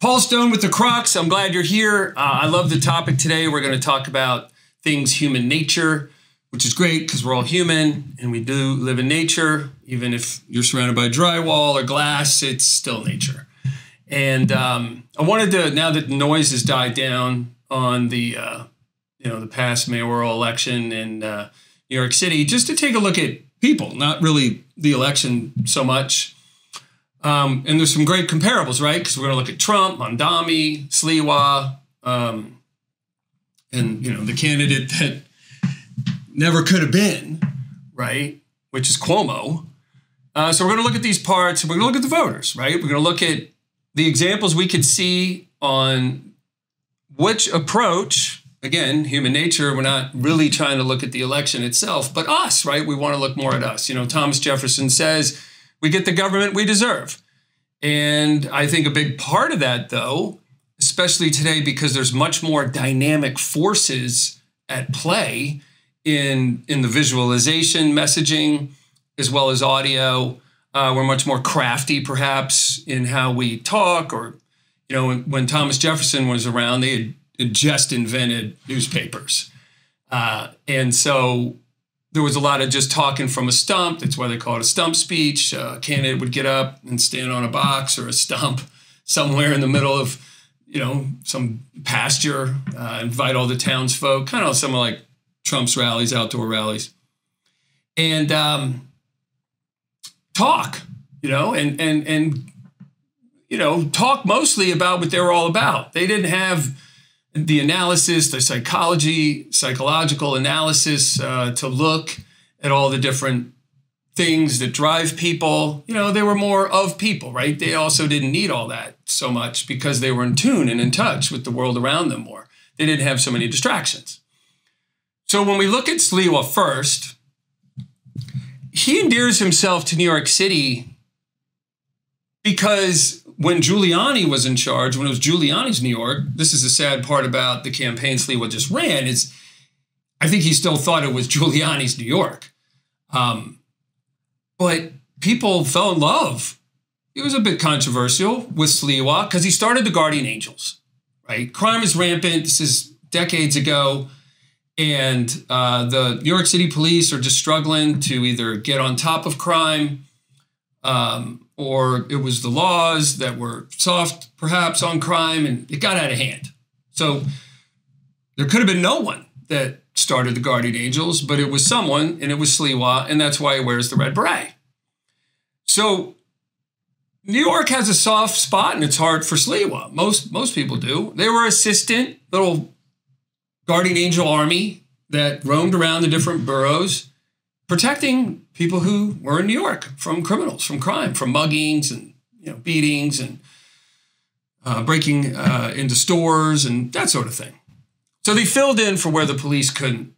Paul Stone with the Crux. I'm glad you're here. I love the topic today. We're going to talk about things human nature, which is great because we're all human and we do live in nature. Even if you're surrounded by drywall or glass, it's still nature. And I wanted to, now that the noise has died down on the past mayoral election in New York City, just to take a look at people, not really the election so much. And there's some great comparables, right? Because we're going to look at Trump, Mamdani, Sliwa, and, the candidate that never could have been, right? Which is Cuomo. So we're going to look at these parts. We're going to look at the voters, right? We're going to look at the examples we could see on which approach, again, human nature, we're not really trying to look at the election itself, but us, right? We want to look more at us. Thomas Jefferson says, we get the government we deserve. And I think a big part of that, though, especially today, because there's much more dynamic forces at play in the visualization, messaging, as well as audio. We're much more crafty, perhaps, in how we talk. Or, when Thomas Jefferson was around, they had just invented newspapers. And so there was a lot of just talking from a stump. That's why they call it a stump speech. A candidate would get up and stand on a box or a stump somewhere in the middle of, some pasture, invite all the townsfolk, kind of somewhere like Trump's rallies, outdoor rallies, and talk, and talk mostly about what they were all about. They didn't have the analysis, the psychological analysis to look at all the different things that drive people. They were more of people, right? They also didn't need all that so much because they were in tune and in touch with the world around them more. They didn't have so many distractions. So when we look at Sliwa first, he endears himself to New York City because when Giuliani was in charge, when it was Giuliani's New York, this is the sad part about the campaign Sliwa just ran, is I think he still thought it was Giuliani's New York. But people fell in love. It was a bit controversial with Sliwa because he started the Guardian Angels, right? Crime is rampant. This is decades ago. And the New York City police are just struggling to either get on top of crime, or it was the laws that were soft, perhaps, on crime, and it got out of hand. So there could have been no one that started the Guardian Angels, but it was someone, and it was Sliwa, and that's why he wears the red beret. So New York has a soft spot in its heart for Sliwa. Most people do. They were assistant, little Guardian Angel army that roamed around the different boroughs, protecting people who were in New York from criminals, from crime, from muggings and beatings and breaking into stores and that sort of thing. So they filled in for where the police couldn't.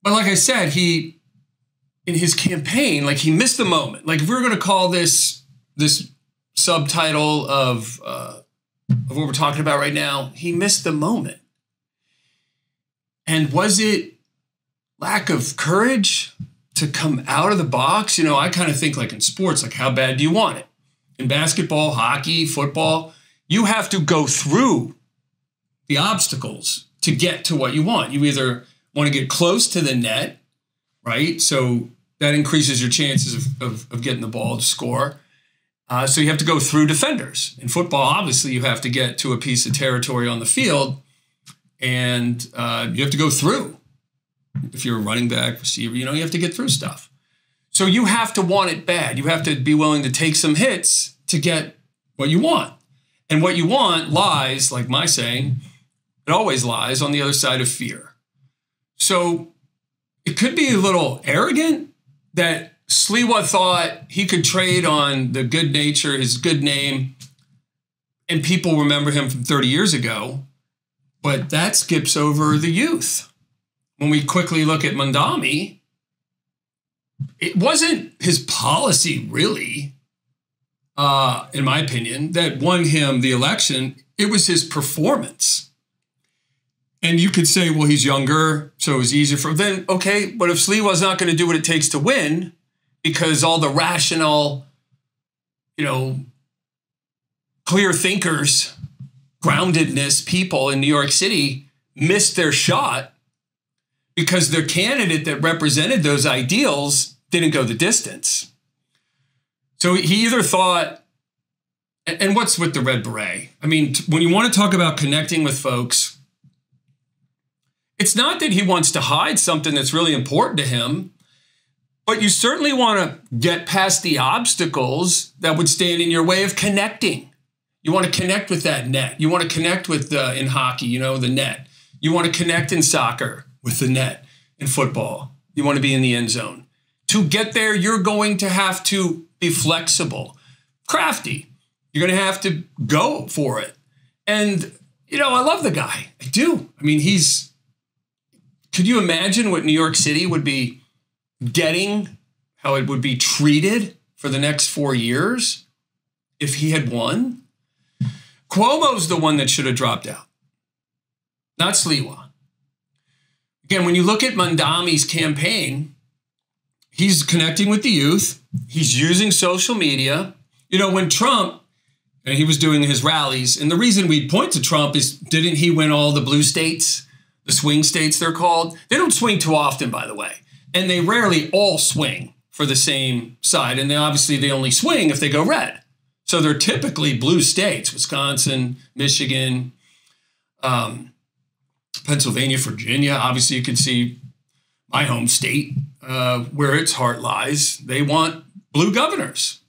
But like I said, in his campaign, he missed the moment. If we were going to call this subtitle of what we're talking about right now, he missed the moment. And was it lack of courage to come out of the box? I kind of think in sports, how bad do you want it? In basketball, hockey, football, you have to go through the obstacles to get to what you want. You either want to get close to the net, right? So that increases your chances of getting the ball to score. So you have to go through defenders. In football, obviously, you have to get to a piece of territory on the field, and you have to go through. If you're a running back, receiver, you have to get through stuff. So you have to want it bad. You have to be willing to take some hits to get what you want. And what you want lies, like my saying, it always lies on the other side of fear. So it could be a little arrogant that Sliwa thought he could trade on the good nature, his good name, and people remember him from 30 years ago. But that skips over the youth. When we quickly look at Mamdani, it wasn't his policy, really, in my opinion, that won him the election. It was his performance. And you could say, well, he's younger, so it was easier for him. Then, okay, but if Sliwa's not going to do what it takes to win, because all the rational, clear thinkers, groundedness people in New York City missed their shot because their candidate that represented those ideals didn't go the distance. So he either thought, and what's with the red beret? I mean, when you want to talk about connecting with folks, it's not that he wants to hide something that's really important to him, but you certainly want to get past the obstacles that would stand in your way of connecting. You want to connect with that net. You want to connect with, in hockey, you know, the net. You want to connect in soccer with the net. In football, you want to be in the end zone. To get there, you're going to have to be flexible, crafty. You're going to have to go for it. And, you know, I love the guy. I do. I mean, could you imagine what New York City would be getting, how it would be treated for the next 4 years if he had won? Cuomo's the one that should have dropped out, not Sliwa. Again, when you look at Mamdani's campaign, he's connecting with the youth. He's using social media. You know, when Trump, and he was doing his rallies, and the reason we point to Trump is, didn't he win all the blue states, the swing states they're called? They don't swing too often, by the way. And they rarely all swing for the same side. And they only swing if they go red. So they're typically blue states, Wisconsin, Michigan, Pennsylvania, Virginia. Obviously, you can see my home state, where its heart lies. They want blue governors.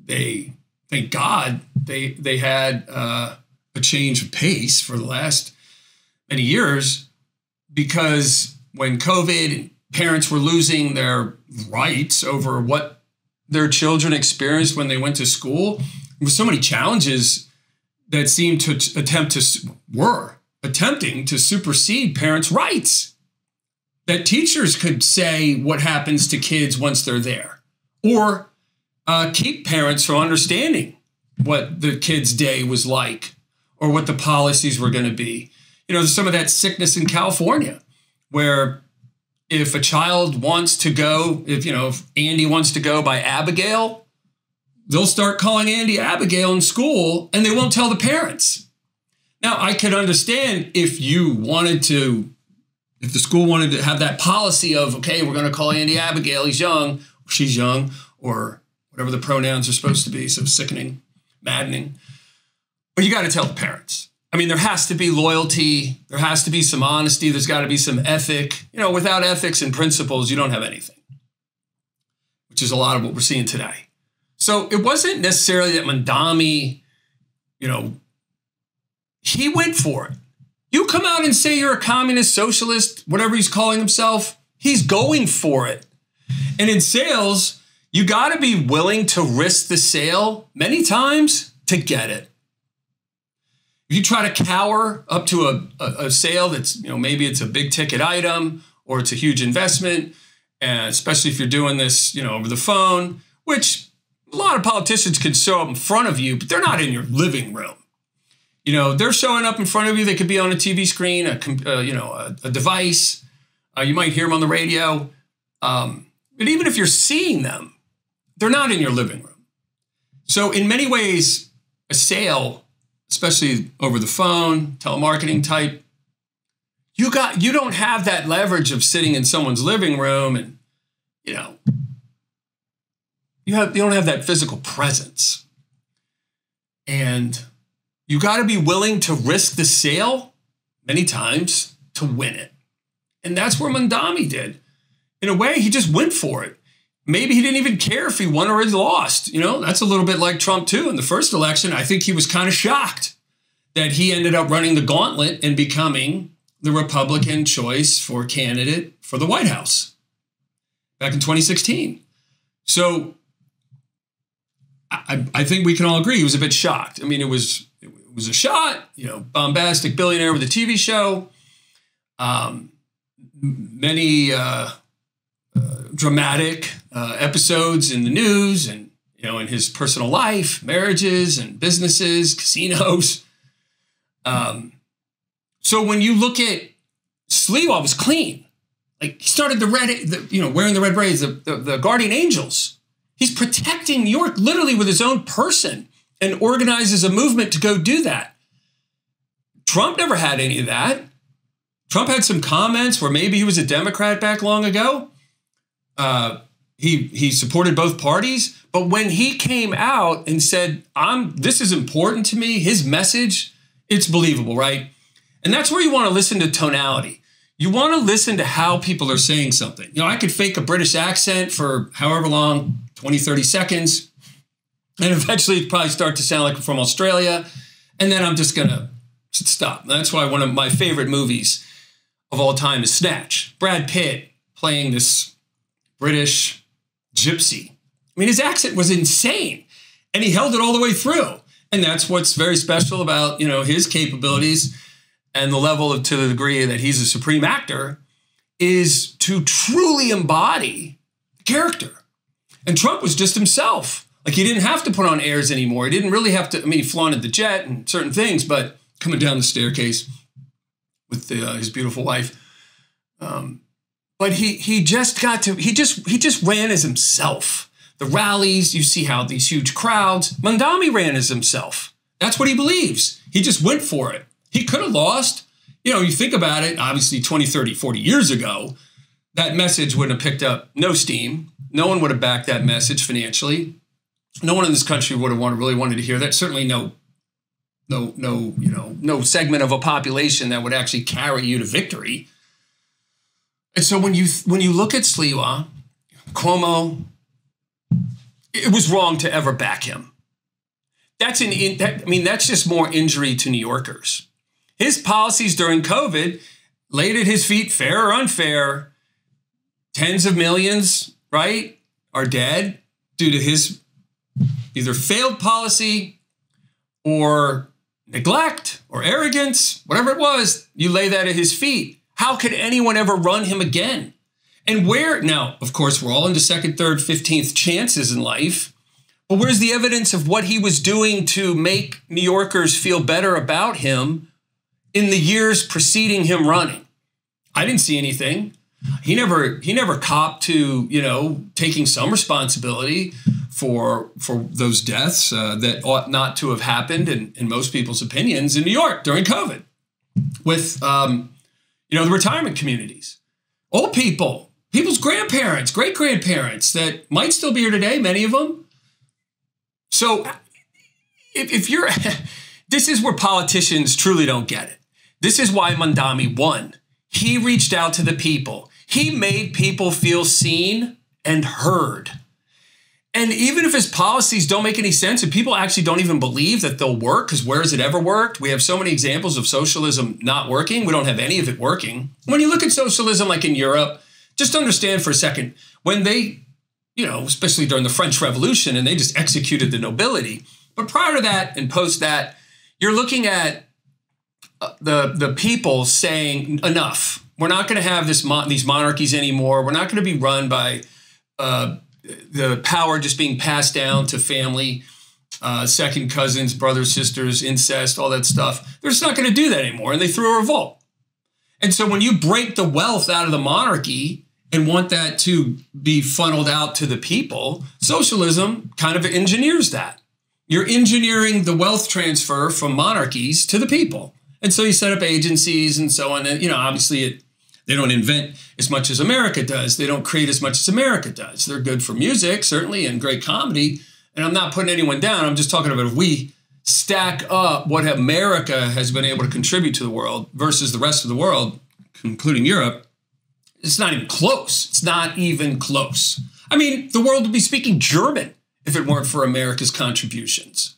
Thank God, they had a change of pace for the last many years, because when COVID and parents were losing their rights over what their children experienced when they went to school, there were so many challenges that seemed to attempting to supersede parents' rights. That teachers could say what happens to kids once they're there, or keep parents from understanding what the kid's day was like or what the policies were going to be. You know, there's some of that sickness in California where if a child wants to go, if Andy wants to go by Abigail, they'll start calling Andy Abigail in school and they won't tell the parents. Now, I could understand if the school wanted to have that policy of, okay, we're going to call Andy Abigail, he's young, or she's young, or whatever the pronouns are supposed to be, so sickening, maddening. But you got to tell the parents. I mean, there has to be loyalty. There has to be some honesty. There's got to be some ethic. You know, without ethics and principles, you don't have anything, which is a lot of what we're seeing today. So it wasn't necessarily that Mamdani, he went for it. You come out and say you're a communist, socialist, whatever he's calling himself, he's going for it. And in sales, you got to be willing to risk the sale many times to get it. If you try to cower up to a sale that's, maybe it's a big ticket item or it's a huge investment, and especially if you're doing this, over the phone, which a lot of politicians can show up in front of you, but they're not in your living room. They're showing up in front of you. They could be on a TV screen, a device. You might hear them on the radio. But even if you're seeing them, they're not in your living room. So in many ways, a sale, especially over the phone, telemarketing type, you don't have that leverage of sitting in someone's living room and, you don't have that physical presence. And you got to be willing to risk the sale many times to win it. And that's where Mamdani did. In a way, he just went for it. Maybe he didn't even care if he won or he lost. That's a little bit like Trump, too. In the first election, I think he was kind of shocked that he ended up running the gauntlet and becoming the Republican choice for candidate for the White House back in 2016. So I think we can all agree he was a bit shocked. I mean, it was a shot, bombastic billionaire with a TV show, many dramatic episodes in the news and, in his personal life, marriages and businesses, casinos. So when you look at Sliwa, was clean. Like he started wearing the red berets, the guardian angels. He's protecting New York literally with his own person and organizes a movement to go do that. Trump never had any of that. Trump had some comments where maybe he was a Democrat back long ago. He supported both parties. But when he came out and said, this is important to me, his message, it's believable, right? And that's where you want to listen to tonality. You want to listen to how people are saying something. You know, I could fake a British accent for however long, 20, 30 seconds, and eventually it'd probably start to sound like I'm from Australia. And then I'm just going to stop. That's why one of my favorite movies of all time is Snatch. Brad Pitt playing this British gypsy. I mean, his accent was insane, and he held it all the way through. And that's what's very special about, you know, his capabilities and the level to the degree that he's a supreme actor is to truly embody the character. And Trump was just himself. Like, he didn't have to put on airs anymore. He didn't really have to. I mean, he flaunted the jet and certain things, but coming down the staircase with his beautiful wife. But he just ran as himself. The rallies, you see how these huge crowds. Mamdani ran as himself. That's what he believes. He just went for it. He could have lost. You know, you think about it, obviously 20, 30, 40 years ago, that message wouldn't have picked up no steam. No one would have backed that message financially. No one in this country would have really wanted to hear that. Certainly no segment of a population that would actually carry you to victory. And so when you look at Sliwa, Cuomo, it was wrong to ever back him. That's just more injury to New Yorkers. His policies during COVID laid at his feet, fair or unfair, tens of millions, right, are dead due to his either failed policy or neglect or arrogance, whatever it was, you lay that at his feet. How could anyone ever run him again? And now, of course, we're all into second, third, 15th chances in life, but where's the evidence of what he was doing to make New Yorkers feel better about him in the years preceding him running? I didn't see anything. He never copped to, you know, taking some responsibility for those deaths that ought not to have happened in most people's opinions in New York during COVID with, the retirement communities, old people, people's grandparents, great-grandparents that might still be here today, many of them. So if you're, this is where politicians truly don't get it. This is why Mamdani won. He reached out to the people. He made people feel seen and heard. And even if his policies don't make any sense and people actually don't even believe that they'll work, because where has it ever worked? We have so many examples of socialism not working. We don't have any of it working. When you look at socialism like in Europe, just understand for a second, when they, especially during the French Revolution, and they just executed the nobility. But prior to that and post that, you're looking at the people saying, enough. We're not going to have these monarchies anymore. We're not going to be run by the power just being passed down to family, second cousins, brothers, sisters, incest, all that stuff. They're just not going to do that anymore. And they threw a revolt. And so when you break the wealth out of the monarchy and want that to be funneled out to the people, socialism kind of engineers that. You're engineering the wealth transfer from monarchies to the people. And so you set up agencies and so on. And, obviously they don't invent as much as America does. They don't create as much as America does. They're good for music, certainly, and great comedy. And I'm not putting anyone down. I'm just talking about if we stack up what America has been able to contribute to the world versus the rest of the world, including Europe, it's not even close. It's not even close. I mean, the world would be speaking German if it weren't for America's contributions.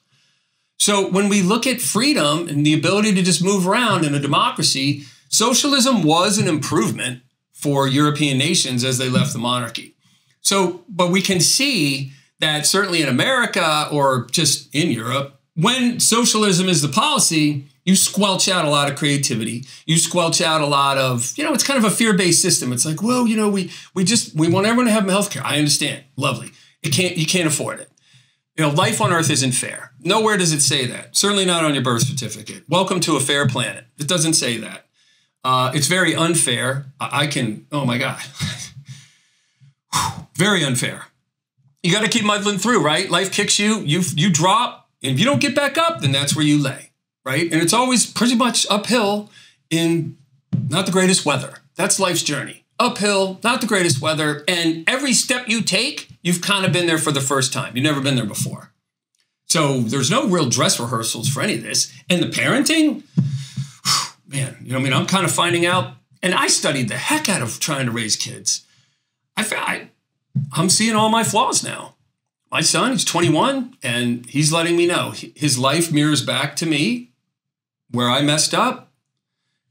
So when we look at freedom and the ability to just move around in a democracy, socialism was an improvement for European nations as they left the monarchy. So, but we can see that certainly in America or just in Europe, when socialism is the policy, you squelch out a lot of creativity. You squelch out a lot of, it's kind of a fear-based system. It's like, well, we want everyone to have health care. I understand. Lovely. You can't afford it. Life on Earth isn't fair. Nowhere does it say that. Certainly not on your birth certificate. Welcome to a fair planet. It doesn't say that. It's very unfair. Oh my God. Very unfair. You got to keep muddling through, right? Life kicks you, you drop, And if you don't get back up, then that's where you lay, right? And it's always pretty much uphill in not the greatest weather. That's life's journey. Uphill, not the greatest weather. And every step you take, you've kind of been there for the first time. You've never been there before. So there's no real dress rehearsals for any of this. And the parenting, man, you know what I mean? I'm kind of finding out, and I studied the heck out of trying to raise kids. I'm seeing all my flaws now. My son, he's 21, and he's letting me know. His life mirrors back to me where I messed up.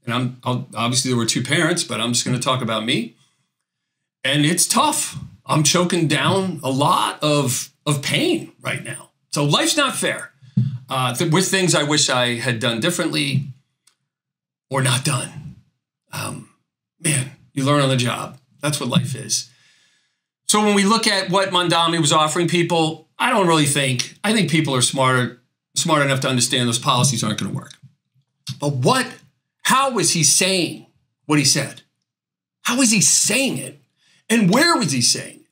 And obviously there were two parents, but I'm just going to talk about me. And it's tough. I'm choking down a lot of pain right now. So life's not fair. With things I wish I had done differently or not done. Man, you learn on the job. That's what life is. So when we look at what Mamdani was offering people, I think people are smart enough to understand those policies aren't going to work. But how was he saying what he said? How was he saying it? And where was he saying it?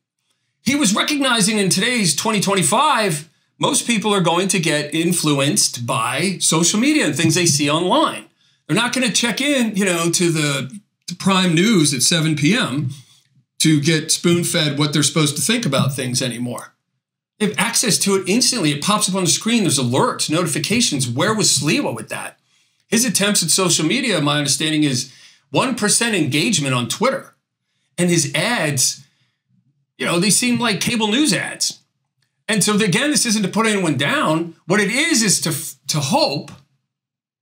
He was recognizing in today's 2025, most people are going to get influenced by social media and things they see online. They're not going to check in, to the prime news at 7 p.m. to get spoon-fed what they're supposed to think about things anymore. They have access to it instantly. It pops up on the screen. There's alerts, notifications. Where was Sliwa with that? His attempts at social media, my understanding, is 1% engagement on Twitter. And his ads, they seem like cable news ads. And so, again, this isn't to put anyone down. What it is to hope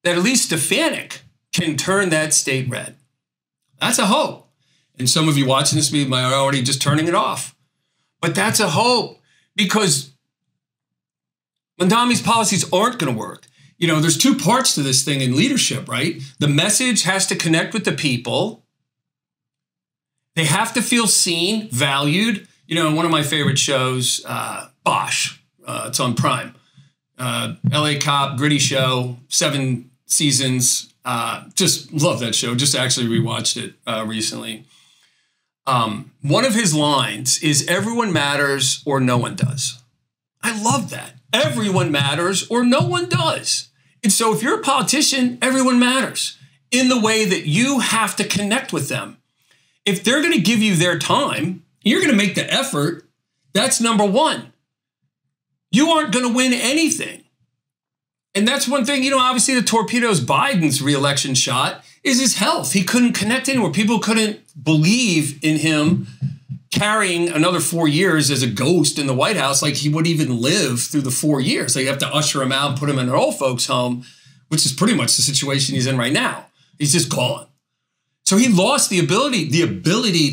that at least Stefanik can turn that state red. That's a hope. And some of you watching this are already just turning it off. But that's a hope because Mamdani's policies aren't going to work. There's two parts to this thing in leadership, right? The message has to connect with the people. They have to feel seen, valued. One of my favorite shows, Bosch, it's on Prime. LA Cop, gritty show, 7 seasons. Just love that show. Just actually rewatched it recently. One of his lines is everyone matters or no one does. I love that. Everyone matters or no one does. And so if you're a politician, everyone matters in the way that you have to connect with them. If they're going to give you their time, you're going to make the effort. That's number one. You aren't going to win anything. And that's one thing, obviously the torpedoes Biden's reelection shot is his health. He couldn't connect anymore. People couldn't believe in him carrying another 4 years as a ghost in the White House, like he would even live through the 4 years. They have to usher him out and put him in an old folks home, which is pretty much the situation he's in right now. He's just gone. So he lost the ability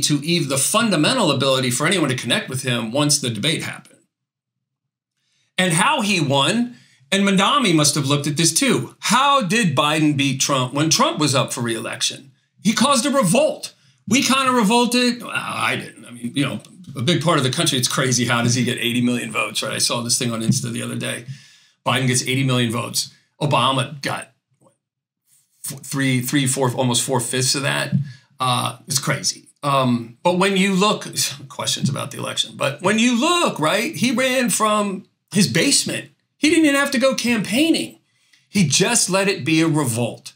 to even the fundamental ability for anyone to connect with him once the debate happened. And how he won, and Mamdani must have looked at this too. How did Biden beat Trump when Trump was up for re-election? He caused a revolt. We kind of revolted. Well, I didn't. I mean, a big part of the country, it's crazy. How does he get 80 million votes, right? I saw this thing on Insta the other day. Biden gets 80 million votes. Obama got 4, almost 4/5 of that. It's crazy. But when you look, questions about the election, but when you look, right, he ran from his basement. He didn't even have to go campaigning. He just let it be a revolt.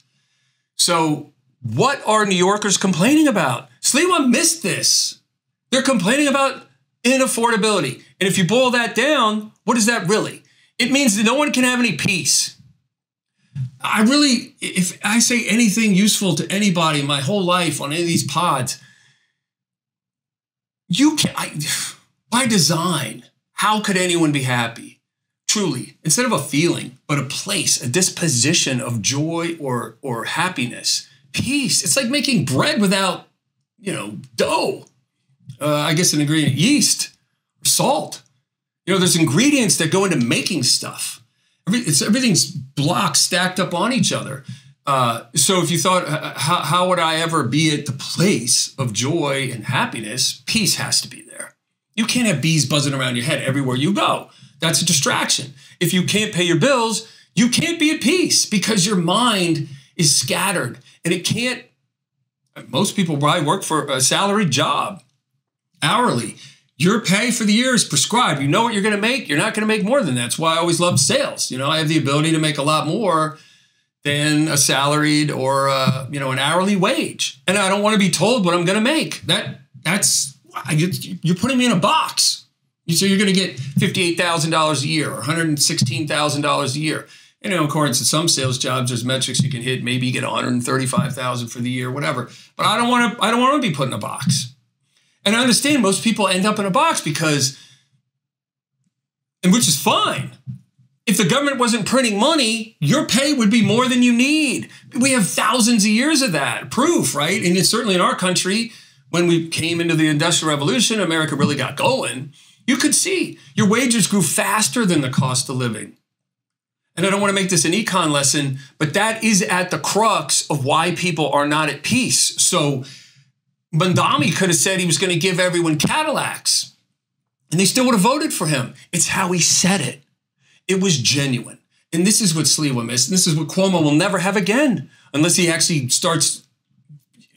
So what are New Yorkers complaining about? Sliwa missed this. They're complaining about inaffordability. And if you boil that down, what is that really? It means that no one can have any peace. If I say anything useful to anybody my whole life on any of these pods, by design, how could anyone be happy? Truly, instead of a feeling, but a place, a disposition of joy or happiness, peace. It's like making bread without, dough. I guess an ingredient, yeast, salt. There's ingredients that go into making stuff. Everything's blocks stacked up on each other. So if you thought, how would I ever be at the place of joy and happiness? Peace has to be there. You can't have bees buzzing around your head everywhere you go. That's a distraction. If you can't pay your bills, you can't be at peace because your mind is scattered and it can't. Most people probably work for a salaried job, hourly. your pay for the year is prescribed. You know what you're going to make. You're not going to make more than that. That's why I always loved sales. I have the ability to make a lot more than a salaried or an hourly wage. And I don't want to be told what I'm going to make. You're putting me in a box. So you're going to get $58,000 a year or $116,000 a year. And according to some sales jobs, there's metrics you can hit. Maybe you get $135,000 for the year, whatever. But I don't want to be put in a box. And I understand most people end up in a box which is fine. If the government wasn't printing money, your pay would be more than you need. We have thousands of years of that proof, right? And it's certainly in our country, when we came into the Industrial Revolution, America really got going. You could see your wages grew faster than the cost of living. And I don't want to make this an econ lesson, but that is at the crux of why people are not at peace. So Mamdani could have said he was going to give everyone Cadillacs, and they still would have voted for him. It's how he said it. It was genuine. And this is what Sliwa missed. And this is what Cuomo will never have again, unless he actually starts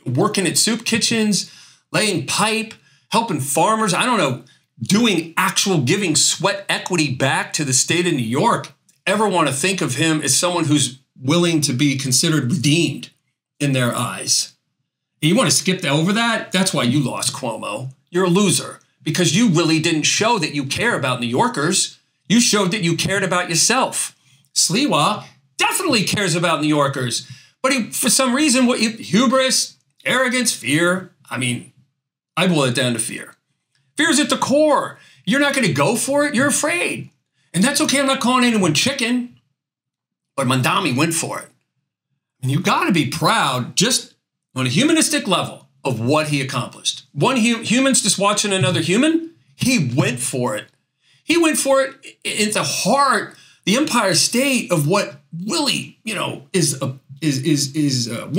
working at soup kitchens, laying pipe, helping farmers. I don't know, doing actual giving sweat equity back to the state of New York. Ever want to think of him as someone who's willing to be considered redeemed in their eyes. And you want to skip over that? That's why you lost, Cuomo. You're a loser because you really didn't show that you care about New Yorkers. You showed that you cared about yourself. Sliwa definitely cares about New Yorkers, but for some reason, hubris, arrogance, fear. I boil it down to fear. Fear is at the core. You're not going to go for it. You're afraid. And that's okay. I'm not calling anyone chicken, but Mamdani went for it. And you got to be proud just on a humanistic level of what he accomplished. One human's just watching another human. He went for it. He went for it in the heart, the Empire State of what really, is one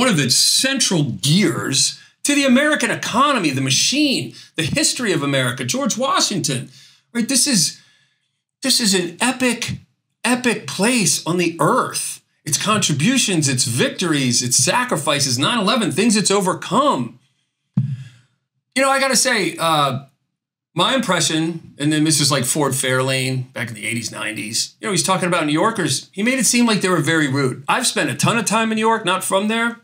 of the central gears to the American economy, the machine, the history of America. George Washington, right? This is an epic place on the earth. Its contributions, its victories, its sacrifices, 9/11, things it's overcome. I got to say, my impression, and then this is like Ford Fairlane back in the 80s, 90s, he's talking about New Yorkers. He made it seem like they were very rude. I've spent a ton of time in New York, not from there.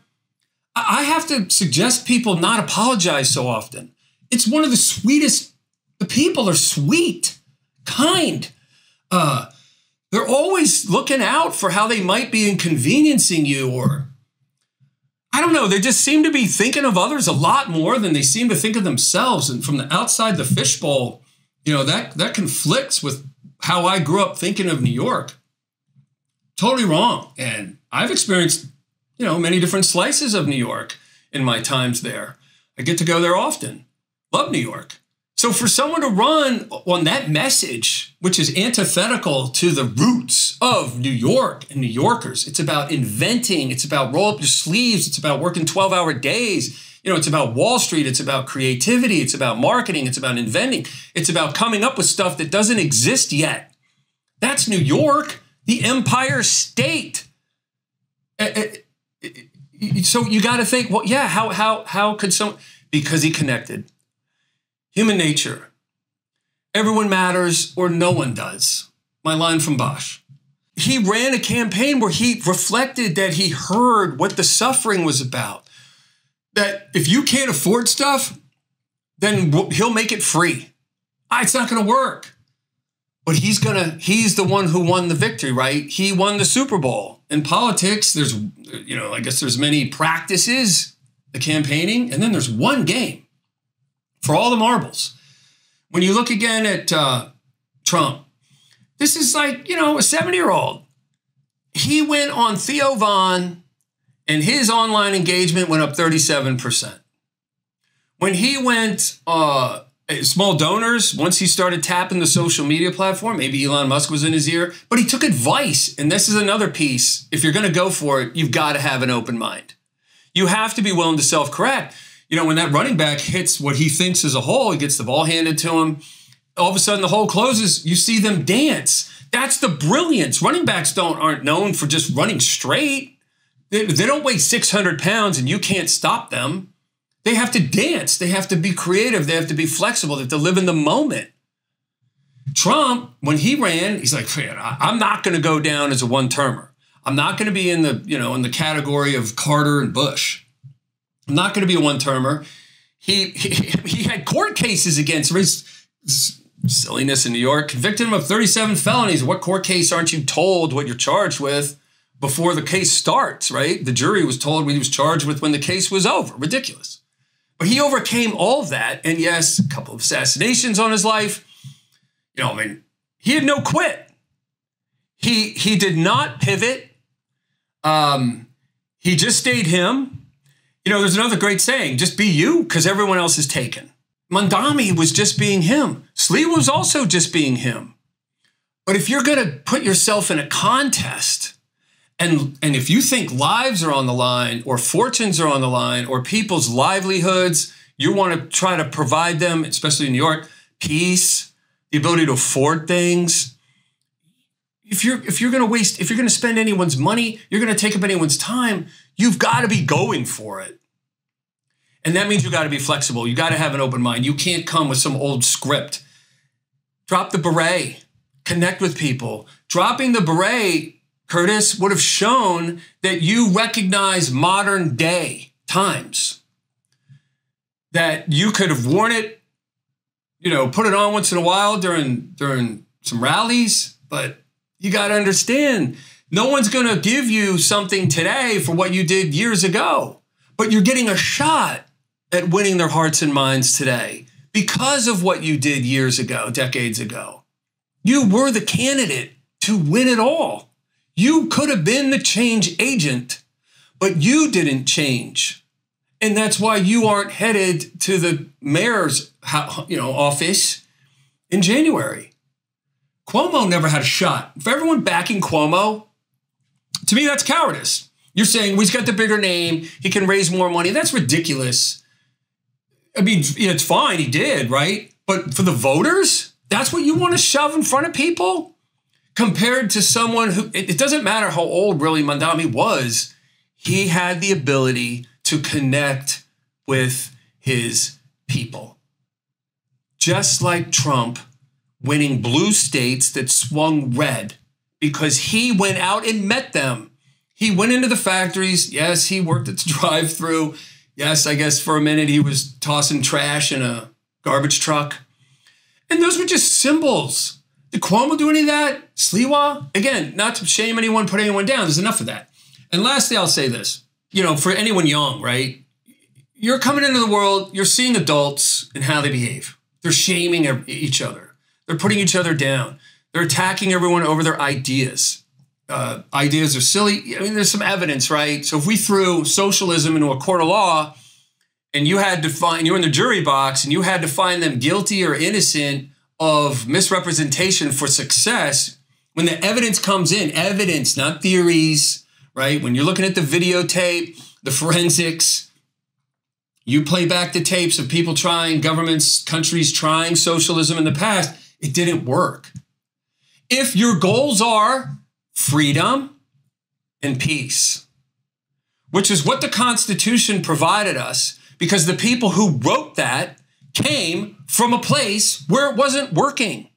I have to suggest people not apologize so often. It's one of the sweetest. The people are sweet, kind. They're always looking out for how they might be inconveniencing you, or I don't know. They just seem to be thinking of others a lot more than they seem to think of themselves. And from the outside the fishbowl, that conflicts with how I grew up thinking of New York. Totally wrong. And I've experienced, many different slices of New York in my times there. I get to go there often. Love New York. So for someone to run on that message, which is antithetical to the roots of New York and New Yorkers, it's about inventing, it's about roll up your sleeves, it's about working 12-hour days, it's about Wall Street, it's about creativity, it's about marketing, it's about inventing, it's about coming up with stuff that doesn't exist yet. That's New York, the Empire State. So you got to think, well, yeah, how could someone, because he connected. Human nature. Everyone matters or no one does. My line from Bosch. He ran a campaign where he reflected that he heard what the suffering was about. That if you can't afford stuff, then he'll make it free. It's not going to work. But he's the one who won the victory, right? He won the Super Bowl. In politics, there's, I guess there's many practices, the campaigning, and then there's one game for all the marbles. When you look again at Trump, this is like, a 70-year-old. He went on Theo Von, and his online engagement went up 37%. When he went small donors, once he started tapping the social media platform, maybe Elon Musk was in his ear, but he took advice. And this is another piece. If you're going to go for it, you've got to have an open mind. You have to be willing to self-correct. When that running back hits what he thinks is a hole, he gets the ball handed to him. All of a sudden, the hole closes. You see them dance. That's the brilliance. Running backs aren't known for just running straight. They don't weigh 600 pounds and you can't stop them. They have to dance. They have to be creative. They have to be flexible. They have to live in the moment. Trump, when he ran, he's like, I'm not going to go down as a one-termer. I'm not going to be in the, in the category of Carter and Bush. I'm not going to be a one-termer. He had court cases against him. Silliness in New York, convicted him of 37 felonies. What court case aren't you told what you're charged with before the case starts, right? The jury was told what he was charged with when the case was over. Ridiculous. But he overcame all of that. And yes, a couple of assassinations on his life. He had no quit. He did not pivot. He just stayed him. There's another great saying, just be you because everyone else is taken. Mamdani was just being him. Sliwa was also just being him. But if you're going to put yourself in a contest, and if you think lives are on the line or fortunes are on the line or people's livelihoods, you want to try to provide them, especially in New York, peace, the ability to afford things. If you're going to spend anyone's money, you're going to take up anyone's time, you've got to be going for it. And that means you got to be flexible. You got to have an open mind. You can't come with some old script. Drop the beret. Connect with people. Dropping the beret, Curtis, would have shown that you recognize modern day times. That you could have worn it, put it on once in a while during some rallies. But you got to understand, no one's going to give you something today for what you did years ago. But you're getting a shot at winning their hearts and minds today because of what you did years ago, decades ago. You were the candidate to win it all. You could have been the change agent, but you didn't change. And that's why you aren't headed to the mayor's office in January. Cuomo never had a shot. For everyone backing Cuomo, to me, that's cowardice. You're saying, well, he's got the bigger name. He can raise more money. That's ridiculous. I mean, it's fine. He did, right? But for the voters, that's what you want to shove in front of people? Compared to someone who, it doesn't matter how old really Mamdani was. He had the ability to connect with his people. Just like Trump winning blue states that swung red because he went out and met them. He went into the factories. Yes, he worked at the drive-thru. Yes, I guess for a minute he was tossing trash in a garbage truck. And those were just symbols. Did Cuomo do any of that? Sliwa? Again, not to shame anyone, put anyone down. There's enough of that. And lastly, I'll say this. For anyone young, right? You're coming into the world, you're seeing adults and how they behave. They're shaming each other. They're putting each other down. They're attacking everyone over their ideas. Ideas are silly. I mean, there's some evidence, right? So if we threw socialism into a court of law and you had to find, you're in the jury box and you had to find them guilty or innocent of misrepresentation for success, when the evidence comes in, evidence, not theories, right? When you're looking at the videotape, the forensics, you play back the tapes of people trying, governments, countries trying socialism in the past, it didn't work. If your goals are freedom and peace, which is what the Constitution provided us, because the people who wrote that came from a place where it wasn't working.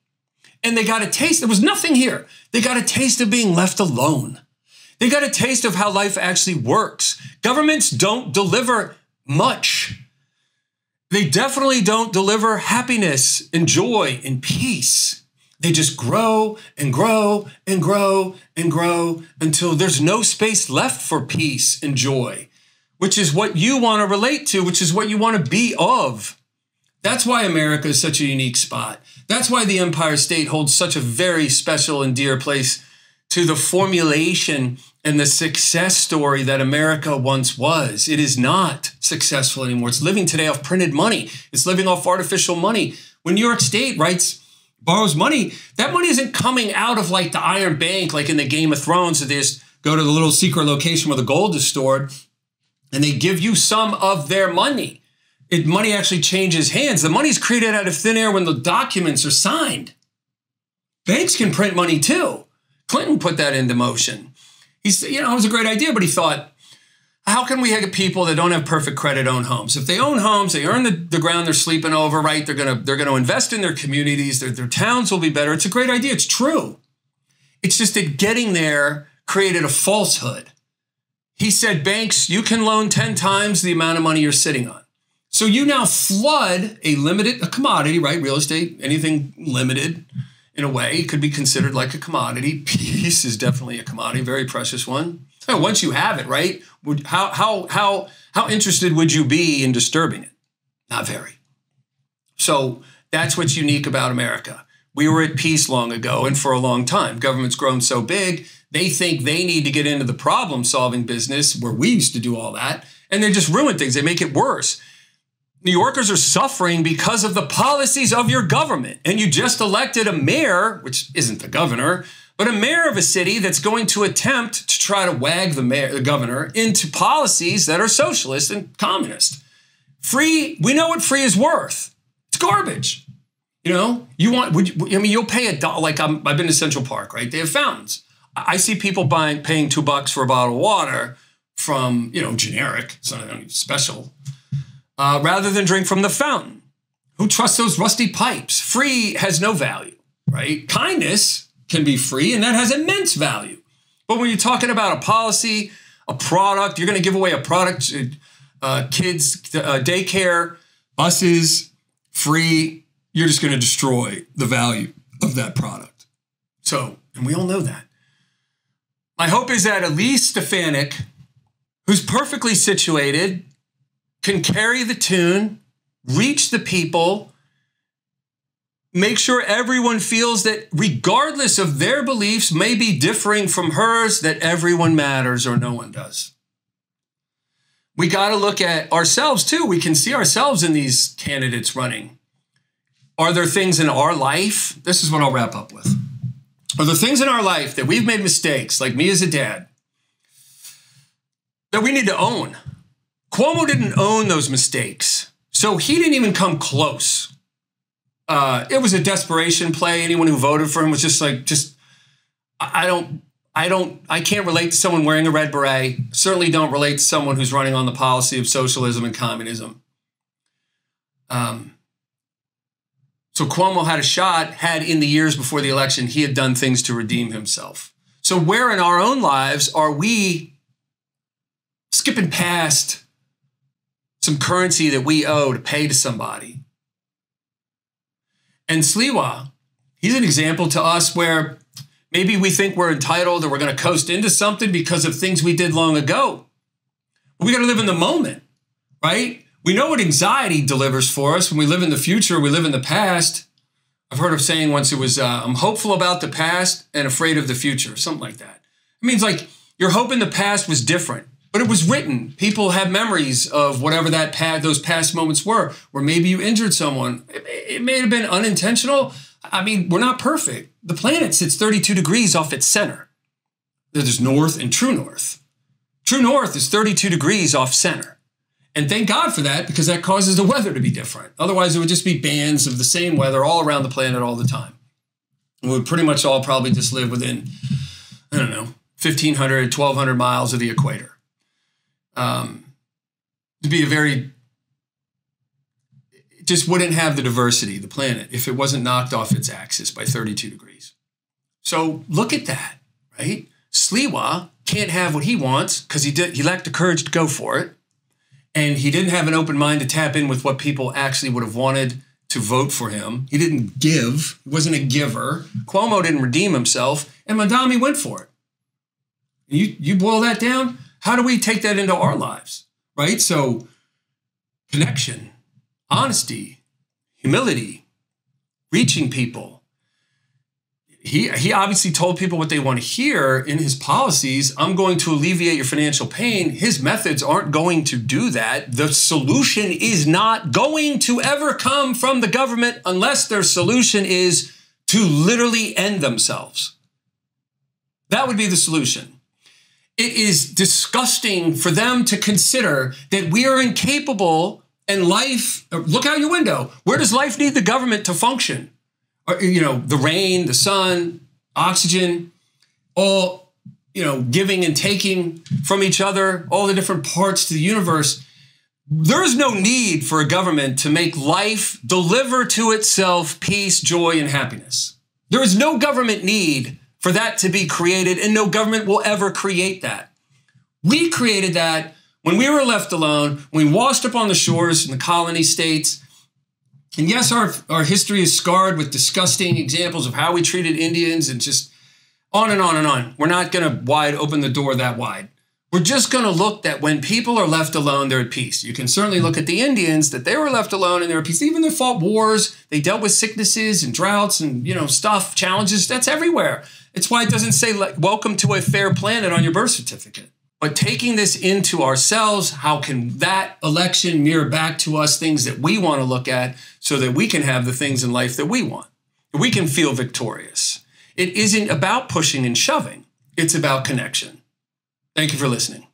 And they got a taste. There was nothing here. They got a taste of being left alone. They got a taste of how life actually works. Governments don't deliver much. They definitely don't deliver happiness and joy and peace. They just grow and grow and grow and grow until there's no space left for peace and joy, which is what you want to relate to, which is what you want to be of. That's why America is such a unique spot. That's why the Empire State holds such a very special and dear place to the formulation and the success story that America once was. It is not successful anymore. It's living today off printed money. It's living off artificial money. When New York State borrows money, that money isn't coming out of like the Iron Bank, like in the Game of Thrones, that they just go to the little secret location where the gold is stored and they give you some of their money. Money actually changes hands. The money's created out of thin air when the documents are signed. Banks can print money too. Clinton put that into motion. It was a great idea, but he thought, how can we have people that don't have perfect credit own homes? If they own homes, they earn the ground they're sleeping over, right? They're gonna invest in their communities. Their towns will be better. It's a great idea. It's true. It's just that getting there created a falsehood. He said, banks, you can loan 10 times the amount of money you're sitting on. So you now flood a commodity, right? Real estate, anything limited in a way, it could be considered like a commodity. Peace is definitely a commodity, very precious one. And once you have it, right? How interested would you be in disturbing it? Not very. So that's what's unique about America. We were at peace long ago and for a long time. Government's grown so big, they think they need to get into the problem-solving business where we used to do all that, and they just ruin things. They make it worse. New Yorkers are suffering because of the policies of your government, and you just elected a mayor, which isn't the governor, but a mayor of a city that's going to attempt to try to wag the governor into policies that are socialist and communist. Free, we know what free is worth. It's garbage. You know, you'll pay $1. Like I've been to Central Park, right? They have fountains. I see people paying $2 for a bottle of water from, generic, it's not anything special, rather than drink from the fountain. Who trusts those rusty pipes? Free has no value, right? Kindness can be free, and that has immense value. But when you're talking about a policy, a product, you're going to give away a product, kids, daycare, buses, free, you're just going to destroy the value of that product. So, and we all know that. My hope is that Elise Stefanik, who's perfectly situated, can carry the tune, reach the people, make sure everyone feels that regardless of their beliefs may be differing from hers, that everyone matters or no one does. We got to look at ourselves too. We can see ourselves in these candidates running. Are there things in our life? This is what I'll wrap up with. Are there things in our life that we've made mistakes, like me as a dad, that we need to own? Cuomo didn't own those mistakes, so he didn't even come close. It was a desperation play. Anyone who voted for him was I can't relate to someone wearing a red beret. Certainly don't relate to someone who's running on the policy of socialism and communism. So Cuomo had a shot, had in the years before the election, he had done things to redeem himself. So where in our own lives are we skipping past some currency that we owe to pay to somebody? And Sliwa, he's an example to us where maybe we think we're entitled or we're going to coast into something because of things we did long ago. But we got to live in the moment, right? We know what anxiety delivers for us. When we live in the future, we live in the past. I've heard of saying once it was, I'm hopeful about the past and afraid of the future, something like that. It means like your hope in the past was different, but it was written. People have memories of whatever those past moments were, where maybe you injured someone. It may have been unintentional. I mean, we're not perfect. The planet sits 32 degrees off its center. There's north and true north. True north is 32 degrees off center. And thank God for that, because that causes the weather to be different. Otherwise, it would just be bands of the same weather all around the planet all the time. We would pretty much all probably just live within, 1,500, 1,200 miles of the equator. It'd be it just wouldn't have the diversity, the planet, if it wasn't knocked off its axis by 32 degrees. So look at that, right? Sliwa can't have what he wants because he lacked the courage to go for it. And he didn't have an open mind to tap in with what people actually would have wanted to vote for him. He didn't give. He wasn't a giver. Cuomo didn't redeem himself. And Mamdani went for it. You boil that down, how do we take that into our lives, right? So connection, honesty, humility, reaching people. He obviously told people what they want to hear in his policies. I'm going to alleviate your financial pain. His methods aren't going to do that. The solution is not going to ever come from the government unless their solution is to literally end themselves. That would be the solution. It is disgusting for them to consider that we are incapable and life, look out your window. Where does life need the government to function? The rain, the sun, oxygen, all giving and taking from each other, all the different parts to the universe. There is no need for a government to make life deliver to itself peace, joy, and happiness. There is no government need for that to be created, and no government will ever create that. We created that when we were left alone, we washed up on the shores in the colony states. And yes, our history is scarred with disgusting examples of how we treated Indians and just on and on and on. We're not going to open the door that wide. We're just going to look that when people are left alone, they're at peace. You can certainly look at the Indians, that they were left alone and they're at peace. Even they fought wars, they dealt with sicknesses and droughts and, stuff, challenges. That's everywhere. It's why it doesn't say, welcome to a fair planet on your birth certificate. But taking this into ourselves, how can that election mirror back to us things that we want to look at so that we can have the things in life that we want? We can feel victorious. It isn't about pushing and shoving. It's about connection. Thank you for listening.